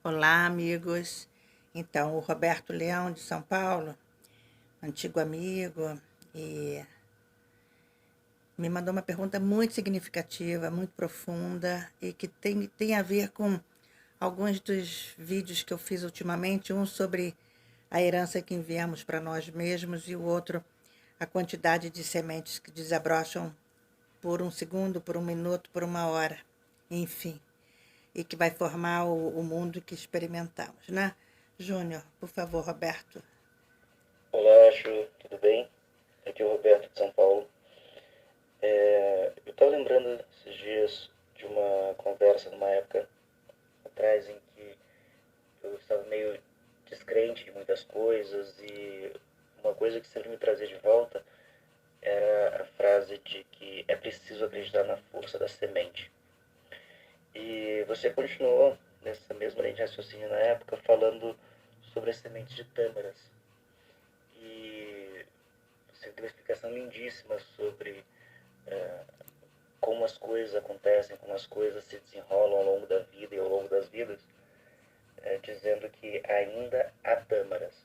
Olá, amigos. Então, o Roberto Leão, de São Paulo, antigo amigo, e me mandou uma pergunta muito significativa, muito profunda, e que tem a ver com alguns dos vídeos que eu fiz ultimamente, um sobre a herança que enviamos para nós mesmos e o outro, a quantidade de sementes que desabrocham por um segundo, por um minuto, por uma hora, enfim, e que vai formar o mundo que experimentamos, né? Júnior, por favor, Roberto. Olá, Chu, tudo bem? Aqui é o Roberto de São Paulo. Eu estava lembrando esses dias de uma conversa numa época atrás em que eu estava meio descrente de muitas coisas e uma coisa que sempre me trazia de volta era a frase de que é preciso acreditar na força da semente. E você continuou nessa mesma linha de raciocínio na época falando sobre as sementes de tâmaras. E você deu uma explicação lindíssima sobre como as coisas acontecem, como as coisas se desenrolam ao longo da vida e ao longo das vidas, dizendo que ainda há tâmaras.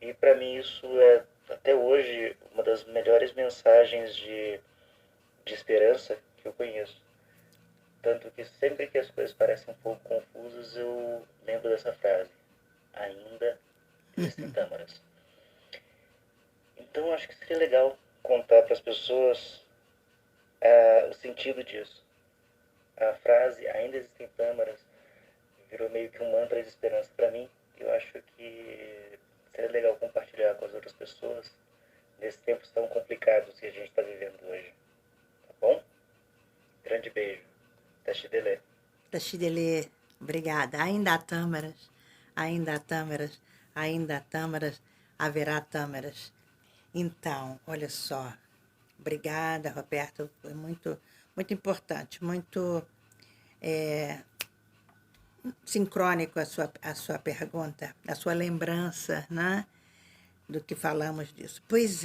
E para mim isso é, até hoje, uma das melhores mensagens de esperança que eu conheço. Tanto que sempre que as coisas parecem um pouco confusas, eu lembro dessa frase. Ainda existem tâmaras. Então acho que seria legal contar para as pessoas o sentido disso. A frase ainda existem tâmaras virou meio que um mantra de esperança para mim. Eu acho que seria legal compartilhar com as outras pessoas nesses tempos tão complicados que a gente está vivendo hoje. Tá bom? Grande beijo. Tachidele. Tachidele, obrigada. Ainda há tâmaras, ainda há tâmaras, ainda há tâmaras, haverá tâmaras. Então, olha só. Obrigada, Roberto. Foi muito, muito importante, muito sincrônico a sua pergunta, a sua lembrança, né? Do que falamos disso. Pois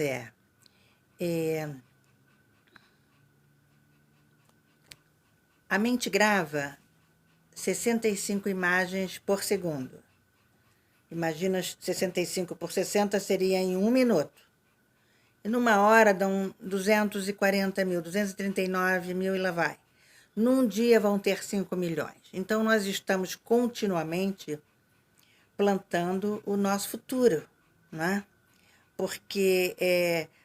a mente grava 65 imagens por segundo. Imagina 65 por 60 seria em 1 minuto. E numa hora dão 240 mil, 239 mil e lá vai. Num dia vão ter 5 milhões. Então, nós estamos continuamente plantando o nosso futuro, né? Porque,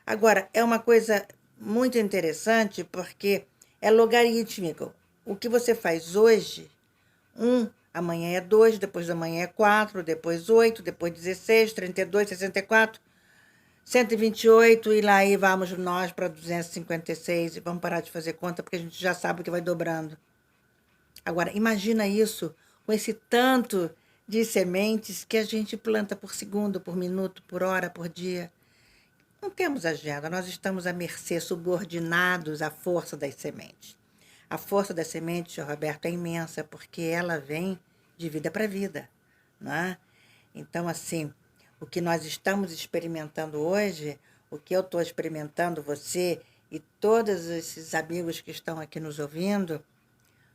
agora, é uma coisa muito interessante, porque é logarítmico. O que você faz hoje, amanhã é 2, depois da manhã é 4, depois 8, depois 16, 32, 64, 128, e lá aí vamos nós para 256, e vamos parar de fazer conta, porque a gente já sabe que vai dobrando. Agora, imagina isso com esse tanto de sementes que a gente planta por segundo, por minuto, por hora, por dia. Não temos agenda, nós estamos à mercê, subordinados à força das sementes. A força das sementes, Roberto, é imensa, porque ela vem de vida para vida, não é? Então, assim, o que nós estamos experimentando hoje, o que eu estou experimentando, você e todos esses amigos que estão aqui nos ouvindo,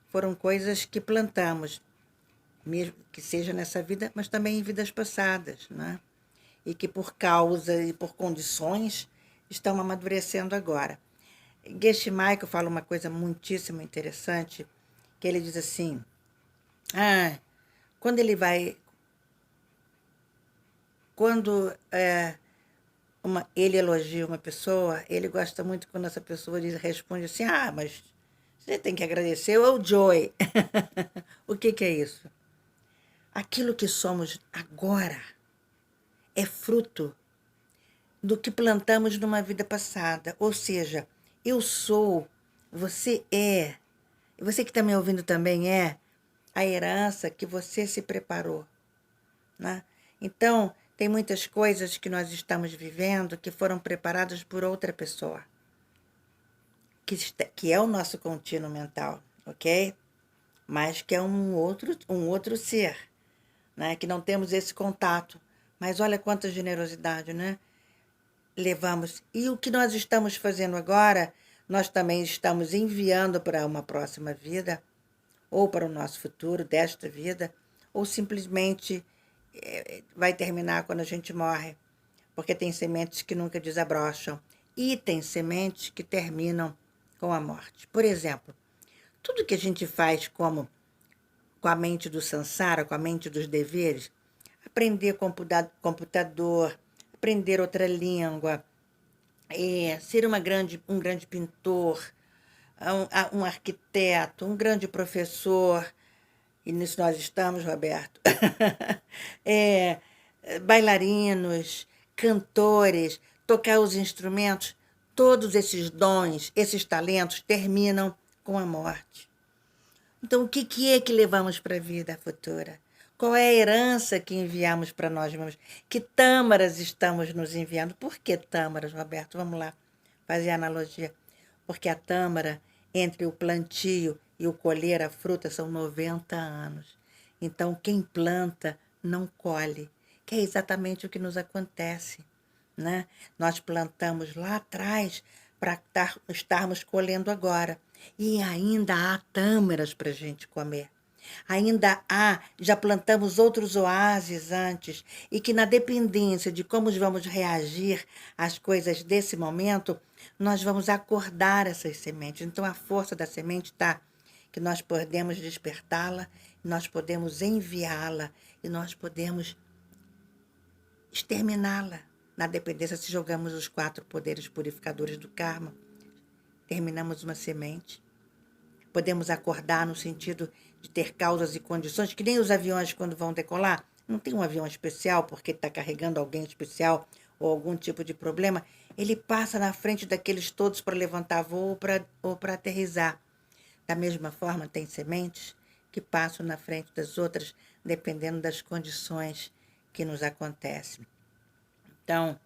foram coisas que plantamos, mesmo que seja nessa vida, mas também em vidas passadas, né? E que por causa e por condições estão amadurecendo agora. Geshe Michael fala uma coisa muitíssimo interessante, que ele diz assim, quando ele vai, quando ele elogia uma pessoa, ele gosta muito quando essa pessoa responde assim, mas você tem que agradecer ao Joy. O que é isso? Aquilo que somos agora é fruto do que plantamos numa vida passada. Ou seja, eu sou, você é, e você que está me ouvindo também é, a herança que você se preparou, né? Então, tem muitas coisas que nós estamos vivendo que foram preparadas por outra pessoa, que é o nosso contínuo mental, ok? Mas que é um outro ser, né? Que não temos esse contato. Mas olha quanta generosidade, né? Levamos. E o que nós estamos fazendo agora, nós também estamos enviando para uma próxima vida ou para o nosso futuro desta vida, ou simplesmente vai terminar quando a gente morre, porque tem sementes que nunca desabrocham e tem sementes que terminam com a morte. Por exemplo, tudo que a gente faz como com a mente do samsara, com a mente dos deveres, aprender computador, aprender outra língua, ser um grande pintor, um arquiteto, um grande professor, e nisso nós estamos, Roberto, é, bailarinos, cantores, tocar os instrumentos, todos esses dons, esses talentos terminam com a morte. Então, o que é que levamos para a vida futura? Qual é a herança que enviamos para nós mesmos? Que tâmaras estamos nos enviando? Por que tâmaras, Roberto? Vamos lá fazer a analogia. Porque a tâmara, entre o plantio e o colher a fruta, são 90 anos. Então, quem planta não colhe, que é exatamente o que nos acontece, né? Nós plantamos lá atrás para estarmos colhendo agora. E ainda há tâmaras para a gente comer. Ainda já plantamos outros oásis antes, e que na dependência de como vamos reagir às coisas desse momento, nós vamos acordar essas sementes. Então a força da semente está que nós podemos despertá-la, nós podemos enviá-la e nós podemos exterminá-la. Na dependência, se jogamos os 4 poderes purificadores do karma, terminamos uma semente. Podemos acordar no sentido de ter causas e condições, que nem os aviões quando vão decolar. Não tem um avião especial porque está carregando alguém especial ou algum tipo de problema. Ele passa na frente daqueles todos para levantar voo ou para aterrissar. Da mesma forma, tem sementes que passam na frente das outras, dependendo das condições que nos acontecem. Então,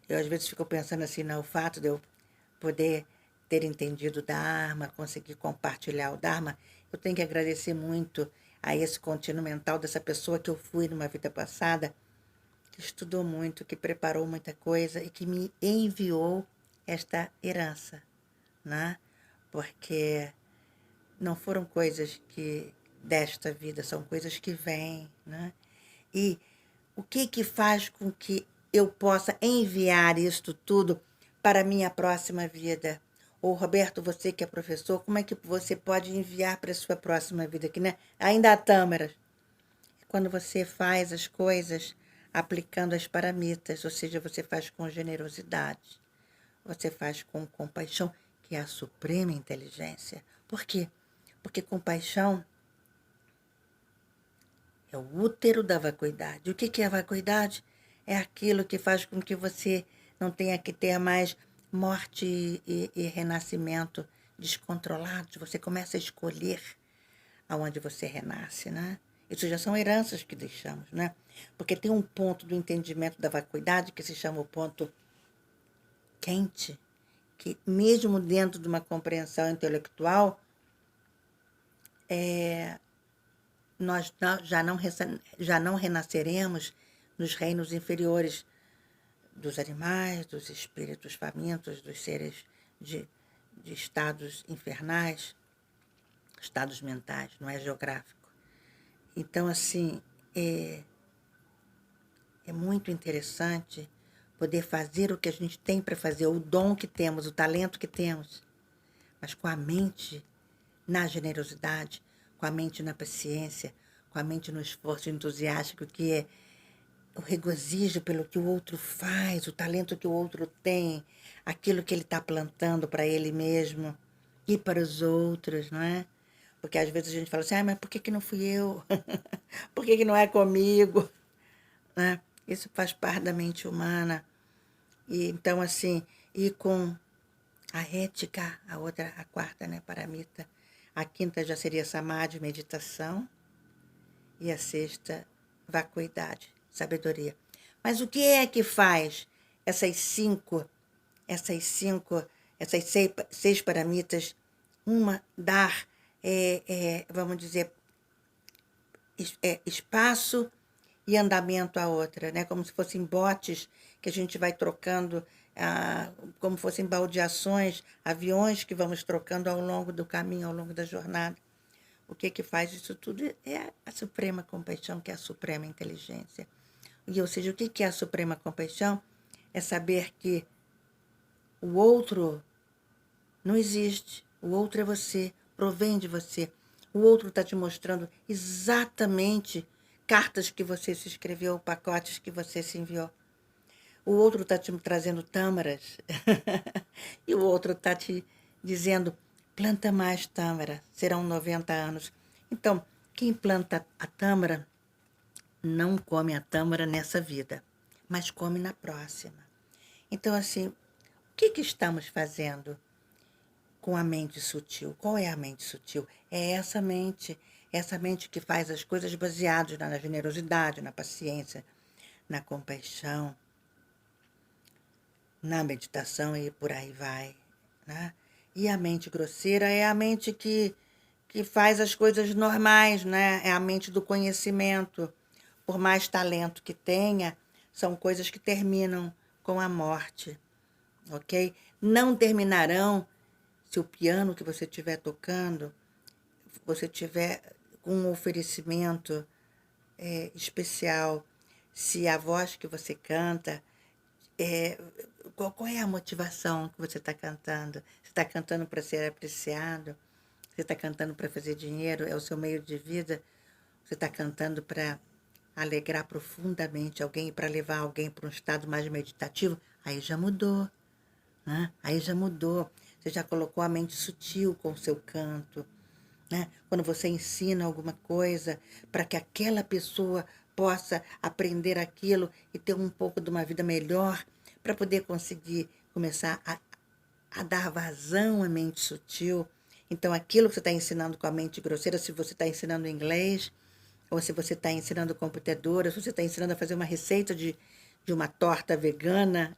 eu às vezes fico pensando assim, o fato de eu poder ter entendido o Dharma, conseguir compartilhar o Dharma, eu tenho que agradecer muito a esse contínuo mental dessa pessoa que eu fui numa vida passada, que estudou muito, que preparou muita coisa e que me enviou esta herança, né? Porque não foram coisas que desta vida, são coisas que vêm, né? E o que faz com que eu possa enviar isto tudo para a minha próxima vida? Ou, Roberto, você que é professor, como é que você pode enviar para a sua próxima vida? Que, né? Ainda há tâmaras. Quando você faz as coisas aplicando as paramitas, ou seja, você faz com generosidade, você faz com compaixão, que é a suprema inteligência. Por quê? Porque compaixão é o útero da vacuidade. O que é a vacuidade? É aquilo que faz com que você não tenha que ter mais morte e renascimento descontrolados. Você começa a escolher aonde você renasce, né? Isso já são heranças que deixamos, né? Porque tem um ponto do entendimento da vacuidade que se chama o ponto quente, que mesmo dentro de uma compreensão intelectual, nós já não renasceremos nos reinos inferiores dos animais, dos espíritos famintos, dos seres de estados infernais, estados mentais, não é geográfico. Então, assim, é muito interessante poder fazer o que a gente tem para fazer, o dom que temos, o talento que temos, mas com a mente na generosidade, com a mente na paciência, com a mente no esforço entusiástico, que é o regozijo pelo que o outro faz, o talento que o outro tem, aquilo que ele está plantando para ele mesmo e para os outros, não é? Porque às vezes a gente fala assim, mas por que não fui eu? Por que não é comigo? Né? Isso faz parte da mente humana. E então, assim, e com a ética, a quarta, né, paramita. A quinta já seria samadhi, meditação. E a sexta, vacuidade, sabedoria. Mas o que é que faz essas seis paramitas, uma dar, vamos dizer, espaço e andamento à outra, né? Como se fossem botes que a gente vai trocando, como fossem baldeações, aviões que vamos trocando ao longo do caminho, ao longo da jornada. o que que faz isso tudo é a suprema compaixão, que é a suprema inteligência. E, ou seja, o que que é a suprema compaixão? É saber que o outro não existe, o outro é você, provém de você. O outro está te mostrando exatamente cartas que você se escreveu, pacotes que você se enviou. O outro está te trazendo tâmaras e o outro está te dizendo, planta mais tâmara, serão 90 anos. Então, quem planta a tâmara não come a tâmara nessa vida, mas come na próxima. Então, assim, o que que estamos fazendo com a mente sutil? Qual é a mente sutil? É essa mente que faz as coisas baseadas na generosidade, na paciência, na compaixão, na meditação e por aí vai, né? E a mente grosseira é a mente que faz as coisas normais, né? É a mente do conhecimento. Por mais talento que tenha, são coisas que terminam com a morte, ok? Não terminarão se o piano que você estiver tocando, você tiver com um oferecimento especial, se a voz que você canta é, qual é a motivação que você está cantando? Você está cantando para ser apreciado? Você está cantando para fazer dinheiro? É o seu meio de vida? Você está cantando para alegrar profundamente alguém, para levar alguém para um estado mais meditativo? Aí já mudou, né? Aí já mudou. Você já colocou a mente sutil com o seu canto, né? Quando você ensina alguma coisa para que aquela pessoa possa aprender aquilo e ter um pouco de uma vida melhor, para poder conseguir começar a dar vazão à mente sutil. Então, aquilo que você está ensinando com a mente grosseira, se você está ensinando inglês, ou se você está ensinando computadora, se você está ensinando a fazer uma receita de uma torta vegana,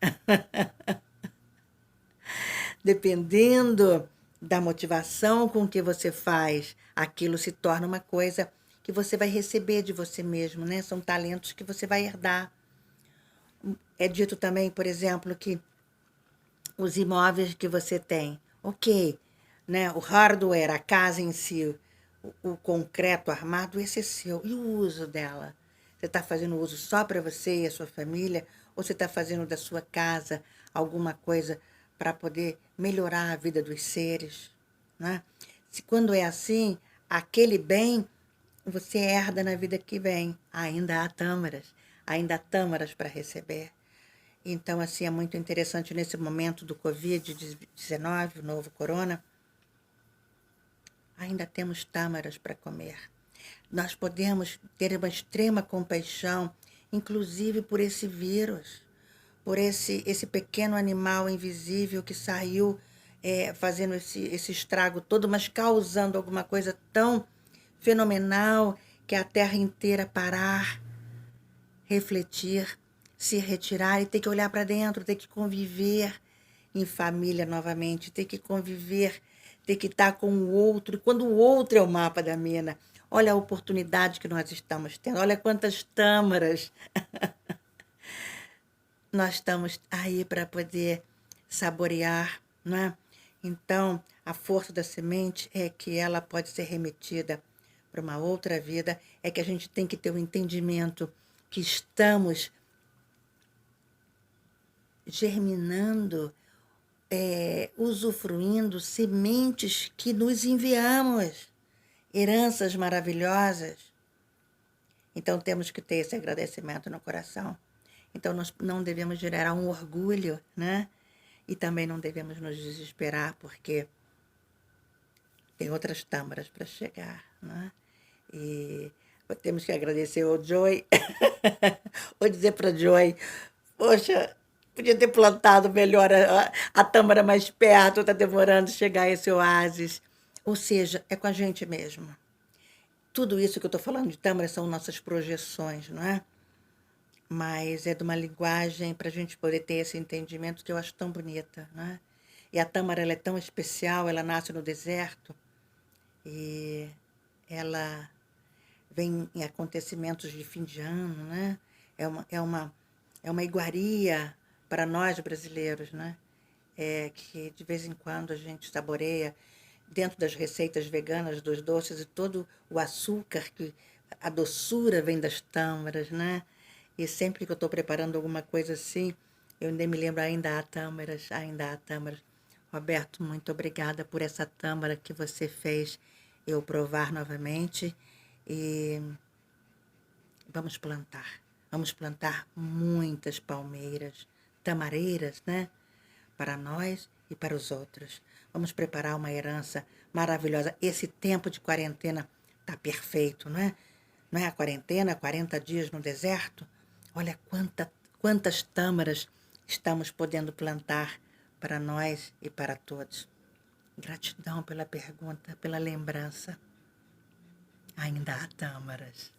dependendo da motivação com que você faz, aquilo se torna uma coisa que você vai receber de você mesmo, né? São talentos que você vai herdar. É dito também, por exemplo, que os imóveis que você tem, ok, né? O hardware, a casa em si, o concreto armado, esse é seu. E o uso dela? Você está fazendo uso só para você e a sua família? Ou você está fazendo da sua casa alguma coisa para poder melhorar a vida dos seres? Né? Se quando é assim, aquele bem você herda na vida que vem. Ainda há tâmaras para receber. Então, assim, é muito interessante nesse momento do Covid-19, o novo corona, ainda temos tâmaras para comer. Nós podemos ter uma extrema compaixão, inclusive por esse vírus, por esse pequeno animal invisível que saiu fazendo esse estrago todo, mas causando alguma coisa tão fenomenal que a Terra inteira parar, refletir, se retirar e ter que olhar para dentro, ter que conviver em família novamente, ter que conviver, ter que estar com o outro. Quando o outro é o mapa da mina, olha a oportunidade que nós estamos tendo, olha quantas tâmaras nós estamos aí para poder saborear, né? Então, a força da semente é que ela pode ser remetida para uma outra vida, é que a gente tem que ter o entendimento que estamos germinando, usufruindo sementes que nos enviamos, heranças maravilhosas. Então, temos que ter esse agradecimento no coração. Então, nós não devemos gerar um orgulho, né? E também não devemos nos desesperar, porque tem outras tâmaras para chegar, né? E temos que agradecer ao Joy, ou dizer para Joy, poxa, podia ter plantado melhor a tâmara mais perto, está demorando chegar esse oásis. Ou seja, é com a gente mesmo. Tudo isso que eu estou falando de tâmara são nossas projeções, não é? Mas é de uma linguagem para a gente poder ter esse entendimento que eu acho tão bonita, né? E a tâmara, ela é tão especial, ela nasce no deserto e ela vem em acontecimentos de fim de ano, né? É uma iguaria para nós brasileiros, né? Que de vez em quando a gente saboreia. dentro das receitas veganas dos doces e todo o açúcar, a doçura vem das tâmaras, né? E sempre que eu estou preparando alguma coisa assim, eu ainda me lembro, ainda há tâmaras, ainda há tâmaras. Roberto, muito obrigada por essa tâmara que você fez eu provar novamente. E vamos plantar. Vamos plantar muitas palmeiras, tamareiras, né? Para nós e para os outros. Vamos preparar uma herança maravilhosa. Esse tempo de quarentena tá perfeito, não é? Não é a quarentena, 40 dias no deserto? Olha quantas tâmaras estamos podendo plantar para nós e para todos. Gratidão pela pergunta, pela lembrança. Ainda há tâmaras.